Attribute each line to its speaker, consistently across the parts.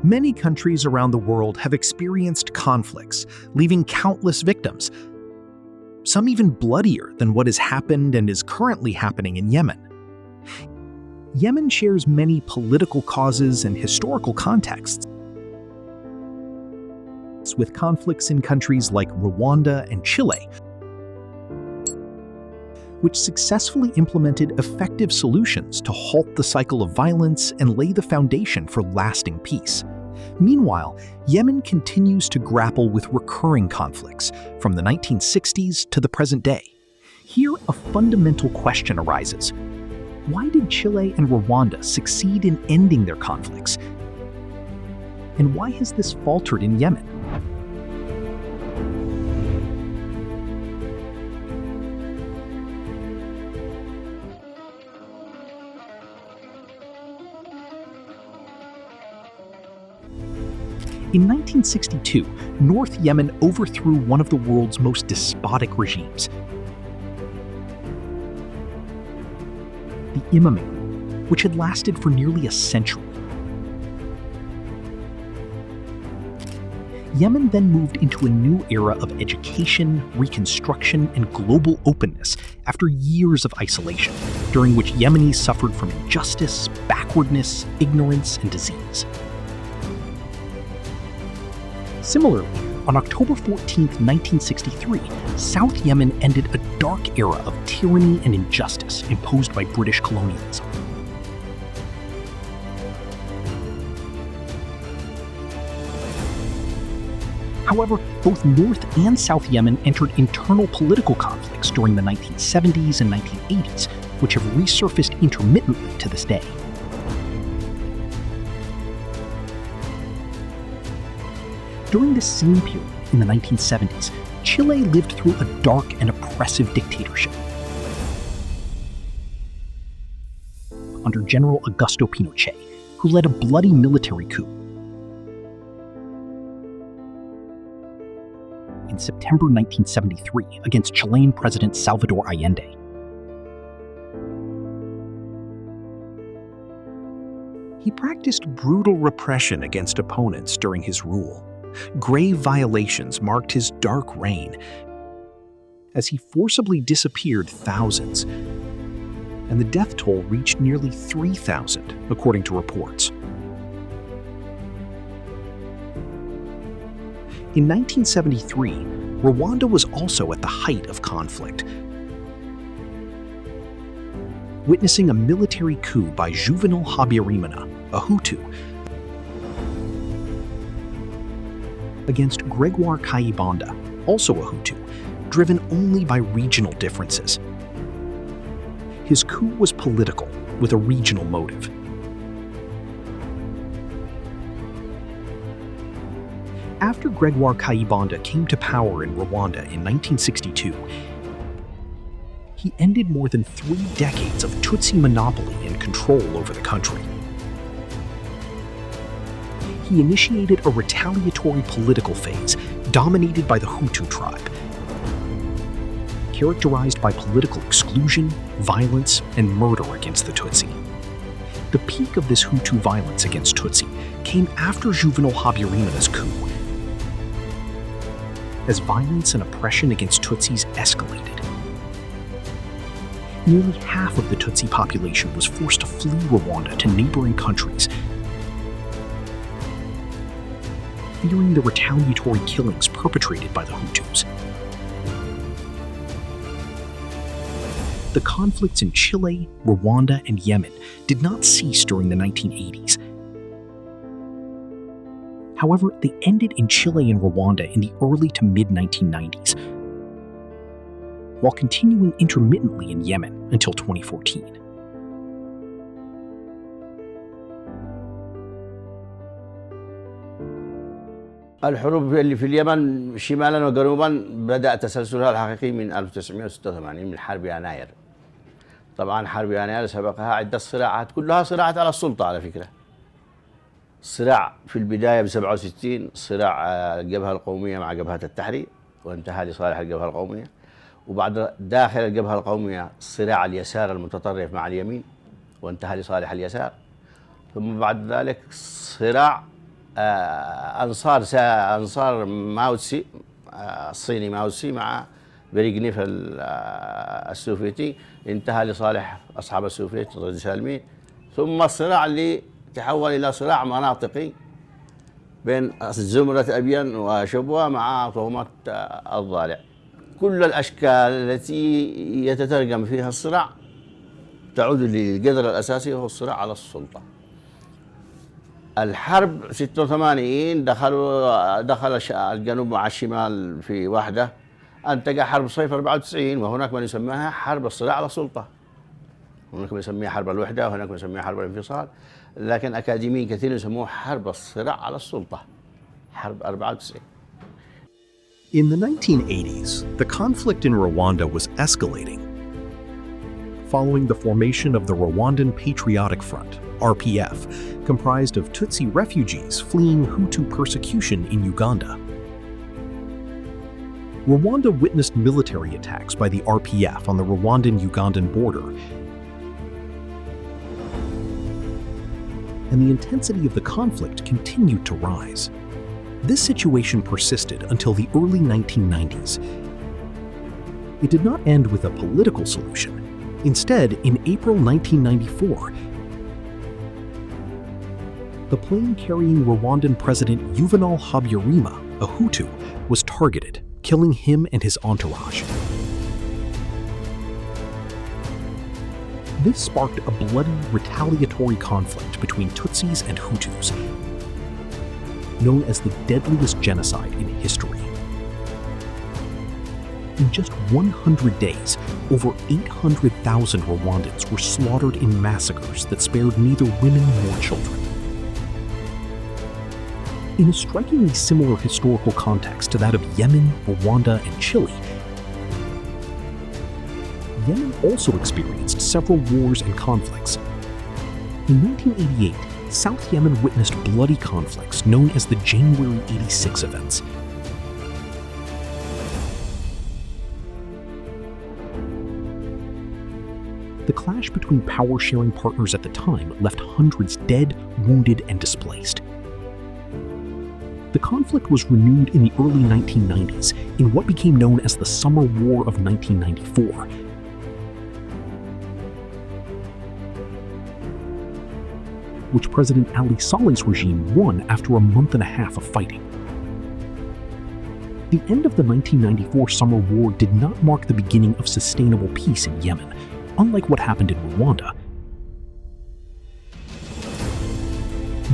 Speaker 1: Many countries around the world have experienced conflicts, leaving countless victims, some even bloodier than what has happened and is currently happening in Yemen. Yemen shares many political causes and historical contexts, with conflicts in countries like Rwanda and Chile, which successfully implemented effective solutions to halt the cycle of violence and lay the foundation for lasting peace. Meanwhile, Yemen continues to grapple with recurring conflicts from the 1960s to the present day. Here, a fundamental question arises. Why did Chile and Rwanda succeed in ending their conflicts? And why has this faltered in Yemen? In 1962, North Yemen overthrew one of the world's most despotic regimes, the Yemeni, which had lasted for nearly a century. Yemen then moved into a new era of education, reconstruction, and global openness after years of isolation, during which Yemenis suffered from injustice, backwardness, ignorance, and disease. Similarly, on October 14, 1963, South Yemen ended a dark era of tyranny and injustice imposed by British colonialism. However, both North and South Yemen entered internal political conflicts during the 1970s and 1980s, which have resurfaced intermittently to this day. During this same period, in the 1970s, Chile lived through a dark and oppressive dictatorship. Under General Augusto Pinochet, who led a bloody military coup. In September 1973 against Chilean President Salvador Allende. He practiced brutal repression against opponents during his rule. Grave violations marked his dark reign as he forcibly disappeared thousands, and the death toll reached nearly 3,000, according to reports. In 1973, Rwanda was also at the height of conflict, witnessing a military coup by Juvenal Habyarimana, a Hutu, against Gregoire Kayibanda, also a Hutu, driven only by regional differences. His coup was political, with a regional motive. After Gregoire Kayibanda came to power in Rwanda in 1962, he ended more than 3 decades of Tutsi monopoly and control over the country. He initiated a retaliatory political phase dominated by the Hutu tribe, characterized by political exclusion, violence, and murder against the Tutsi. The peak of this Hutu violence against Tutsi came after Juvenal Habyarimana's coup, as violence and oppression against Tutsis escalated. Nearly half of the Tutsi population was forced to flee Rwanda to neighboring countries, fearing the retaliatory killings perpetrated by the Hutus. The conflicts in Chile, Rwanda, and Yemen did not cease during the 1980s. However, they ended in Chile and Rwanda in the early to mid-1990s, while continuing intermittently in Yemen until 2014.
Speaker 2: الحروب اللي في اليمن شمالا وجنوبا بدأ تسلسلها الحقيقي من 1986 من حرب يناير. طبعا حرب يناير سبقها عدة صراعات، كلها صراعات على السلطة على فكرة. صراع في البداية ب 67 صراع الجبهة القومية مع جبهة التحرير وانتهى لصالح الجبهة القومية، وبعد داخل الجبهة القومية صراع اليسار المتطرف مع اليمين وانتهى لصالح اليسار. ثم بعد ذلك صراع أنصار ماو تسي الصيني ماو تسي مع بريغنيف السوفيتي، انتهى لصالح أصحاب السوفيت رضي سالمين. ثم الصراع اللي تحول إلى صراع مناطقي بين زمرة أبين وشبوة مع طغمة الضالع. كل الأشكال التي يتترجم فيها الصراع تعود للجذر الأساسي وهو الصراع على السلطة. الحرب 86 دخل الجنوب مع الشمال في وحدة، أنتج حرب صيف 94، وهناك من يسميها حرب الصراع على السلطة، هناك من يسميها حرب الوحدة وهناك من يسميها حرب الانفصال، لكن أكاديميين كثير يسموها حرب الصراع على السلطة، حرب 94.
Speaker 1: In the 1980s, the conflict in Rwanda was escalating. Following the formation of the Rwandan Patriotic Front, RPF, comprised of Tutsi refugees fleeing Hutu persecution in Uganda. Rwanda witnessed military attacks by the RPF on the Rwandan-Ugandan border, and the intensity of the conflict continued to rise. This situation persisted until the early 1990s. It did not end with a political solution. Instead, in April 1994, the plane carrying Rwandan President Juvenal Habyarimana, a Hutu, was targeted, killing him and his entourage. This sparked a bloody, retaliatory conflict between Tutsis and Hutus, known as the deadliest genocide in history. In just 100 days, over 800,000 Rwandans were slaughtered in massacres that spared neither women nor children. In a strikingly similar historical context to that of Yemen, Rwanda, and Chile, Yemen also experienced several wars and conflicts. In 1988, South Yemen witnessed bloody conflicts known as the January 86 events. The clash between power-sharing partners at the time left hundreds dead, wounded, and displaced. The conflict was renewed in the early 1990s in what became known as the Summer War of 1994. Which President Ali Saleh's regime won after a month and a half of fighting. The end of the 1994 Summer War did not mark the beginning of sustainable peace in Yemen, unlike what happened in Rwanda.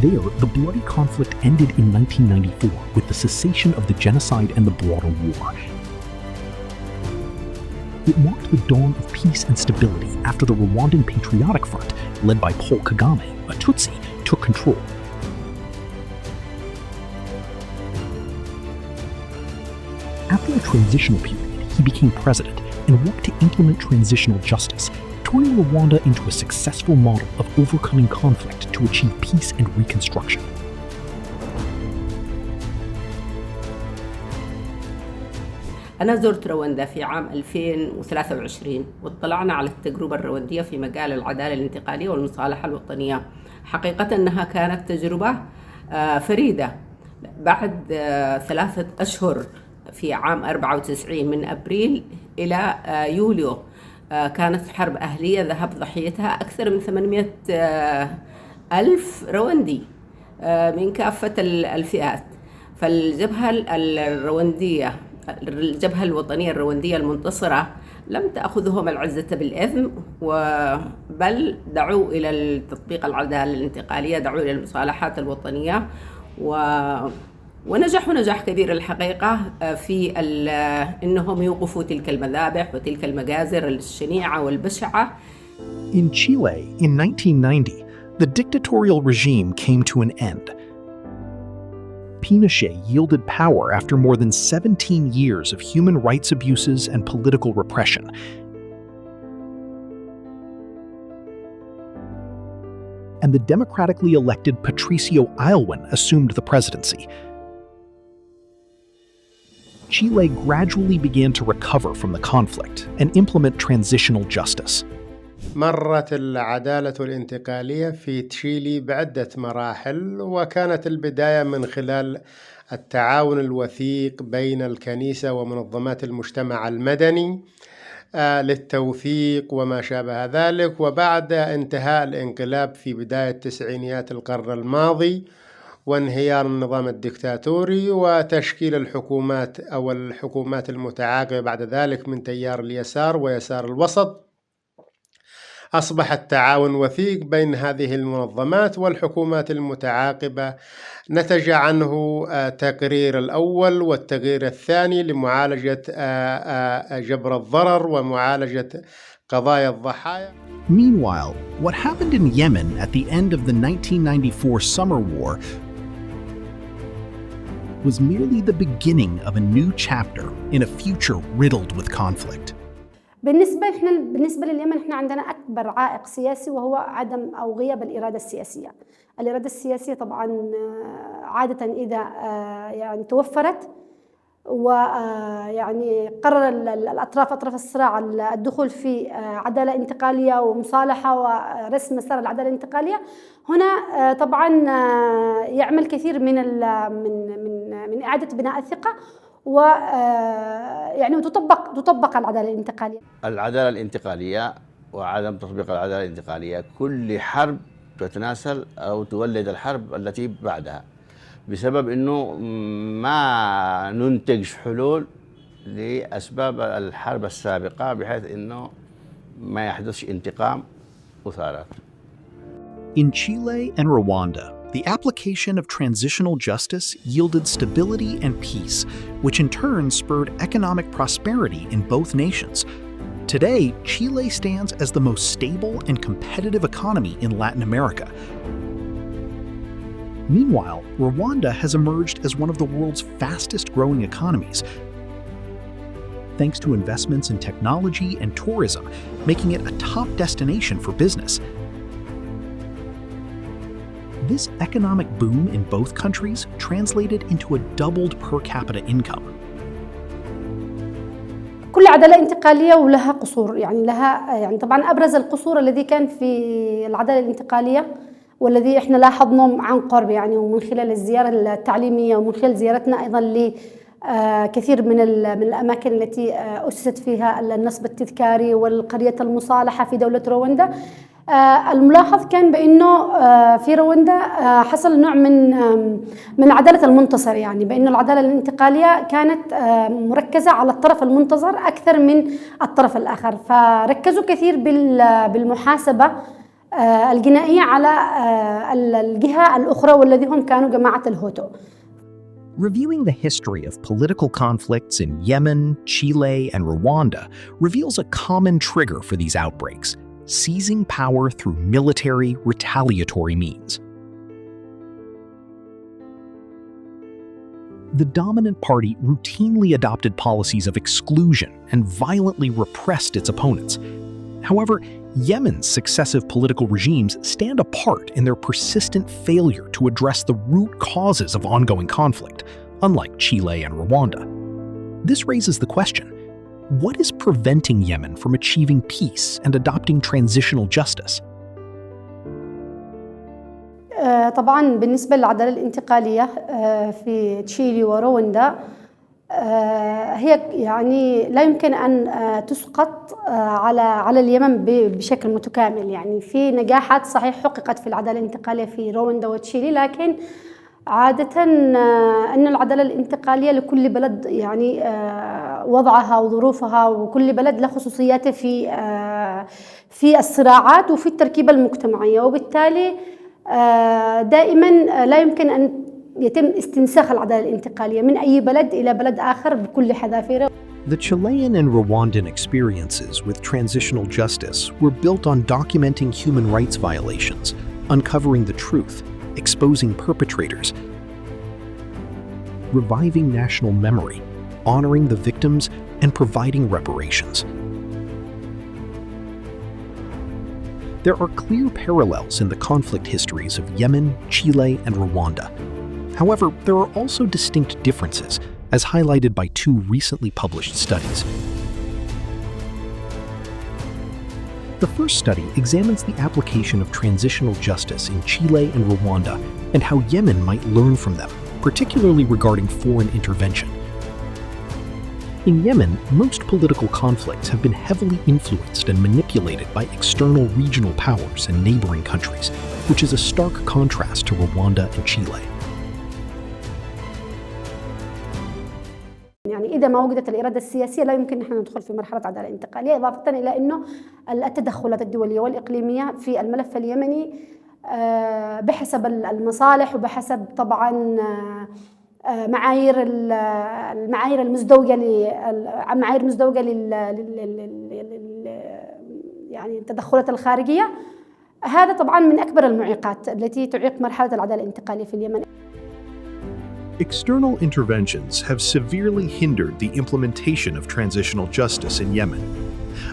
Speaker 1: There, the bloody conflict ended in 1994 with the cessation of the genocide and the broader war. It marked the dawn of peace and stability after the Rwandan Patriotic Front, led by Paul Kagame, a Tutsi, took control. After a transitional period, he became president and worked to implement transitional justice, turning Rwanda into a successful model of overcoming conflict to achieve peace and reconstruction.
Speaker 3: أنا زرت رواندا في عام 2023 واطلعنا على التجربة الرواندية في مجال العدالة الانتقالية والمصالحة الوطنية. حقيقة أنها كانت تجربة فريدة. بعد 3 أشهر في عام 94 من أبريل إلى يوليو كانت حرب أهلية ذهب ضحيتها أكثر من 800 ألف رواندي من كافة الفئات. فالجبهة الرواندية الجبهة الوطنية الرواندية المنتصرة لم تأخذهم العزة بالإثم، بل دعوا إلى تطبيق العدالة الانتقالية، دعوا إلى المصالحات الوطنية، ونجحوا نجاح كبير الحقيقة في أنهم يوقفوا تلك المذابح وتلك المجازر الشنيعة والبشعة.
Speaker 1: In Chile, in 1990, the dictatorial regime came to an end. Pinochet yielded power after more than 17 years of human rights abuses and political repression. And the democratically elected Patricio Aylwin assumed the presidency. Chile gradually began to recover from the conflict and implement transitional justice.
Speaker 4: مرت العدالة الانتقالية في تشيلي بعدة مراحل، وكانت البداية من خلال التعاون الوثيق بين الكنيسة ومنظمات المجتمع المدني للتوثيق وما شابه ذلك. وبعد انتهاء الانقلاب في بداية تسعينيات القرن الماضي وانهيار النظام الدكتاتوري وتشكيل الحكومات أو الحكومات المتعاقبة بعد ذلك من تيار اليسار ويسار الوسط، أصبح التعاون وثيق بين هذه المنظمات والحكومات المتعاقبة. نتج عنه تقرير الأول والتقرير الثاني لمعالجة جبر الضرر ومعالجة قضايا الضحايا.
Speaker 1: Meanwhile, what happened in Yemen at the end of the 1994 Summer War was merely the beginning of a new chapter in a future riddled with conflict.
Speaker 5: بالنسبة لليمن احنا عندنا أكبر عائق سياسي وهو عدم أو غياب الإرادة السياسية. الإرادة السياسية طبعا عادة إذا يعني توفرت ويعني قرر أطراف الصراع الدخول في عدالة انتقالية ومصالحة ورسم مسار العدالة الانتقالية، هنا طبعا يعمل كثير من إعادة بناء الثقة ويعني تطبق العدالة الانتقالية.
Speaker 2: العدالة الانتقالية وعدم تطبيق العدالة الانتقالية، كل حرب تتناسل أو تولد الحرب التي بعدها، بسبب أنه ما ننتج حلول لأسباب الحرب السابقة، بحيث أنه ما يحدثش انتقام وثارات.
Speaker 1: In Chile and Rwanda, the application of transitional justice yielded stability and peace, which in turn spurred economic prosperity in both nations. Today, Chile stands as the most stable and competitive economy in Latin America. Meanwhile, Rwanda has emerged as one of the world's fastest-growing economies, thanks to investments in technology and tourism, making it a top destination for business. This economic boom in both countries translated into a doubled per capita income.
Speaker 5: كل عدالة انتقالية ولها قصور، يعني طبعا أبرز القصور الذي كان في العدالة الانتقالية والذي احنا لاحظناه عن قرب، يعني ومن خلال الزيارة التعليمية ومن خلال زيارتنا أيضا لكثير من الأماكن التي أسست فيها النصب التذكاري والقرية المصالحة في دولة رواندا. الملاحظ كان بأنه في رواندا حصل نوع من عدالة المنتصر، يعني بأنه العدالة الانتقالية كانت مركزة على الطرف المنتصر أكثر من الطرف الآخر، فركزوا كثير بالمحاسبة الجنائية على الجهة الأخرى والذي هم كانوا جماعة الهوتو.
Speaker 1: Reviewing the history of political conflicts in Yemen, Chile, and Rwanda reveals a common trigger for these outbreaks: seizing power through military, retaliatory means. The dominant party routinely adopted policies of exclusion and violently repressed its opponents. However, Yemen's successive political regimes stand apart in their persistent failure to address the root causes of ongoing conflict, unlike Chile and Rwanda. This raises the question: what is preventing Yemen from achieving peace and adopting transitional justice?
Speaker 5: طبعا بالنسبة للعدالة الانتقالية في تشيلي ورواندا هي يعني لا يمكن أن تسقط على اليمن بشكل متكامل. يعني في نجاحات صحيح حققت في العدالة الانتقالية في رواندا وتشيلي، لكن عادة أن العدالة الانتقالية لكل بلد يعني وضعها وظروفها، وكل بلد له خصوصياته في الصراعات وفي التركيبة المجتمعية، وبالتالي دائما لا يمكن أن يتم استنساخ العدالة الانتقالية من أي بلد إلى بلد آخر بكل حذافيره.
Speaker 1: The Chilean and Rwandan experiences with transitional justice were built on documenting human rights violations, uncovering the truth, exposing perpetrators, reviving national memory, honoring the victims, and providing reparations. There are clear parallels in the conflict histories of Yemen, Chile, and Rwanda. However, there are also distinct differences, as highlighted by 2 recently published studies. The first study examines the application of transitional justice in Chile and Rwanda and how Yemen might learn from them, particularly regarding foreign intervention. In Yemen, most political conflicts have been heavily influenced and manipulated by external regional powers and neighboring countries, which is a stark contrast to Rwanda and Chile.
Speaker 5: يعني إذا ما وجدت الإرادة السياسية لا يمكن نحن ندخل في مرحلة عدالة انتقالية، إضافة إلى أنه التدخلات الدولية والإقليمية في الملف اليمني بحسب المصالح وبحسب طبعا المعايير المزدوجة يعني التدخلات الخارجية. هذا طبعا من أكبر المعيقات التي تعيق مرحلة العدالة الانتقالية في اليمن.
Speaker 1: External interventions have severely hindered the implementation of transitional justice in Yemen.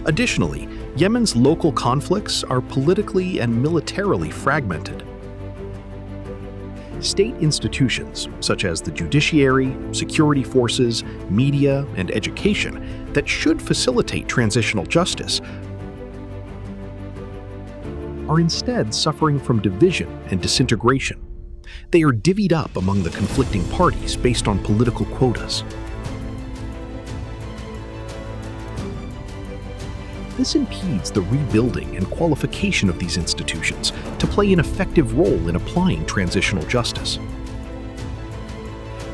Speaker 1: Additionally, Yemen's local conflicts are politically and militarily fragmented. State institutions, such as the judiciary, security forces, media, and education, that should facilitate transitional justice, are instead suffering from division and disintegration. They are divvied up among the conflicting parties based on political quotas. This impedes the rebuilding and qualification of these institutions to play an effective role in applying transitional justice.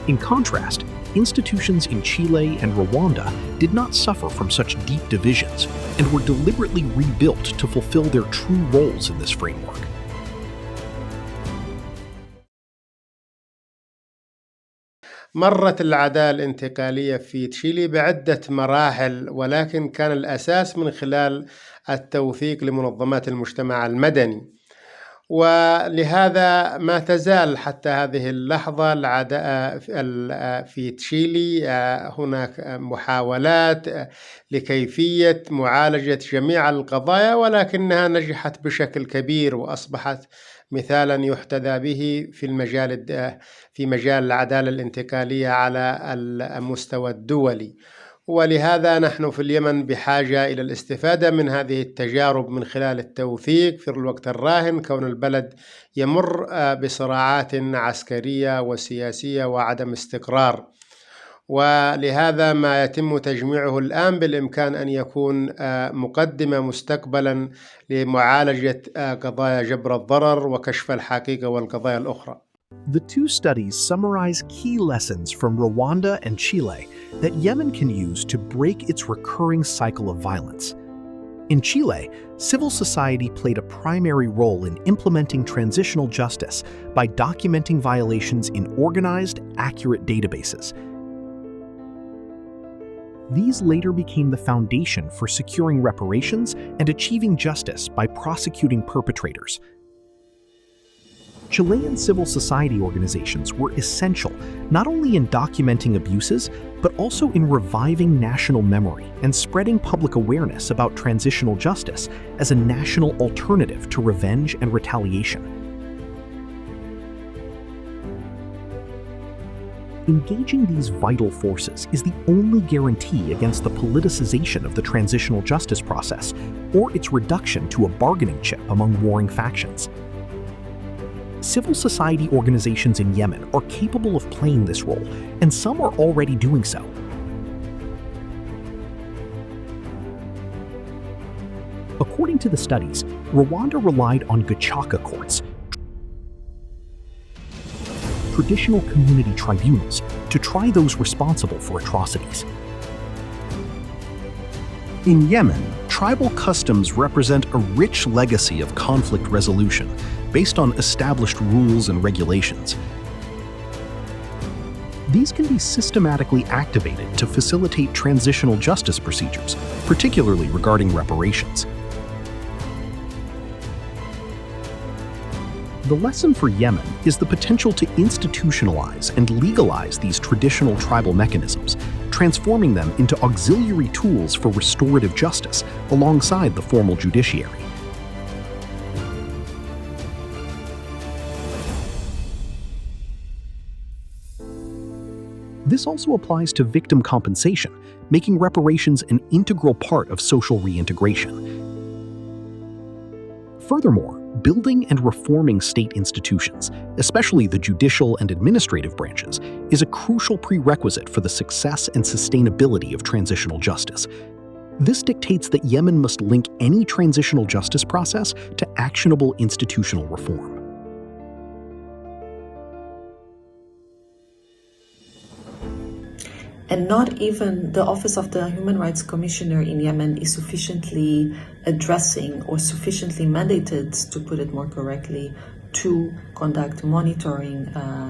Speaker 1: In contrast, institutions in Chile and Rwanda did not suffer from such deep divisions and were deliberately rebuilt to fulfill their true roles in this framework.
Speaker 4: مرت العدالة الانتقالية في تشيلي بعدة مراحل، ولكن كان الأساس من خلال التوثيق لمنظمات المجتمع المدني، ولهذا ما تزال حتى هذه اللحظة العدالة في تشيلي هناك محاولات لكيفية معالجة جميع القضايا، ولكنها نجحت بشكل كبير وأصبحت مثالا يحتذى به في مجال العدالة الانتقالية على المستوى الدولي. ولهذا نحن في اليمن بحاجة إلى الاستفادة من هذه التجارب من خلال التوثيق في الوقت الراهن، كون البلد يمر بصراعات عسكرية وسياسية وعدم استقرار، ولهذا ما يتم تجميعه الآن بالإمكان أن يكون مقدمة مستقبلا لمعالجة قضايا جبر الضرر وكشف الحقيقة والقضايا الأخرى.
Speaker 1: The 2 studies summarize key lessons from Rwanda and Chile that Yemen can use to break its recurring cycle of violence. In Chile, civil society played a primary role in implementing transitional justice by documenting violations in organized, accurate databases. These later became the foundation for securing reparations and achieving justice by prosecuting perpetrators. Chilean civil society organizations were essential not only in documenting abuses, but also in reviving national memory and spreading public awareness about transitional justice as a national alternative to revenge and retaliation. Engaging these vital forces is the only guarantee against the politicization of the transitional justice process or its reduction to a bargaining chip among warring factions. Civil society organizations in Yemen are capable of playing this role, and some are already doing so. According to the studies, Rwanda relied on Gacaca courts, traditional community tribunals, to try those responsible for atrocities. In Yemen, tribal customs represent a rich legacy of conflict resolution based on established rules and regulations. These can be systematically activated to facilitate transitional justice procedures, particularly regarding reparations. The lesson for Yemen is the potential to institutionalize and legalize these traditional tribal mechanisms, transforming them into auxiliary tools for restorative justice alongside the formal judiciary. This also applies to victim compensation, making reparations an integral part of social reintegration. Furthermore, building and reforming state institutions, especially the judicial and administrative branches, is a crucial prerequisite for the success and sustainability of transitional justice. This dictates that Yemen must link any transitional justice process to actionable institutional reform.
Speaker 6: And not even the Office of the Human Rights Commissioner in Yemen is sufficiently addressing or sufficiently mandated, to put it more correctly, to conduct monitoring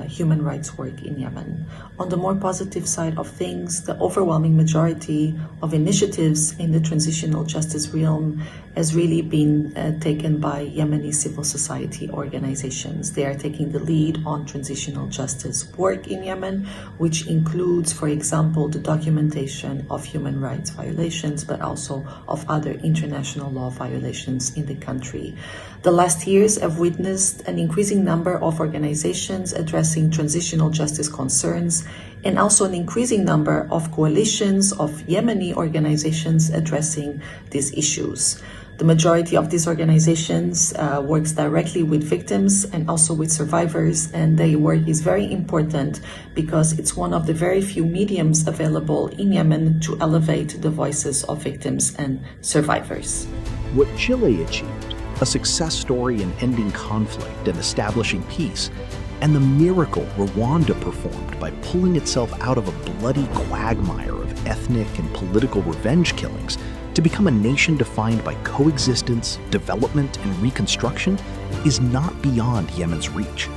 Speaker 6: human rights work in Yemen. On the more positive side of things, the overwhelming majority of initiatives in the transitional justice realm has really been taken by Yemeni civil society organizations. They are taking the lead on transitional justice work in Yemen, which includes, for example, the documentation of human rights violations, but also of other international law violations in the country. The last years have witnessed an increasing number of organizations addressing transitional justice concerns, and also an increasing number of coalitions of Yemeni organizations addressing these issues. The majority of these organizations works directly with victims and also with survivors, and their work is very important because it's one of the very few mediums available in Yemen to elevate the voices of victims and survivors.
Speaker 1: What Chile achieved, a success story in ending conflict and establishing peace, and the miracle Rwanda performed by pulling itself out of a bloody quagmire of ethnic and political revenge killings to become a nation defined by coexistence, development, and reconstruction, is not beyond Yemen's reach.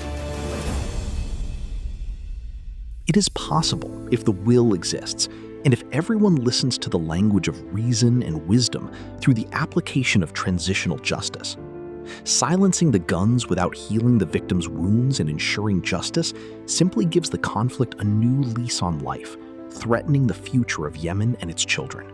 Speaker 1: It is possible if the will exists, and if everyone listens to the language of reason and wisdom through the application of transitional justice. Silencing the guns without healing the victim's wounds and ensuring justice simply gives the conflict a new lease on life, threatening the future of Yemen and its children.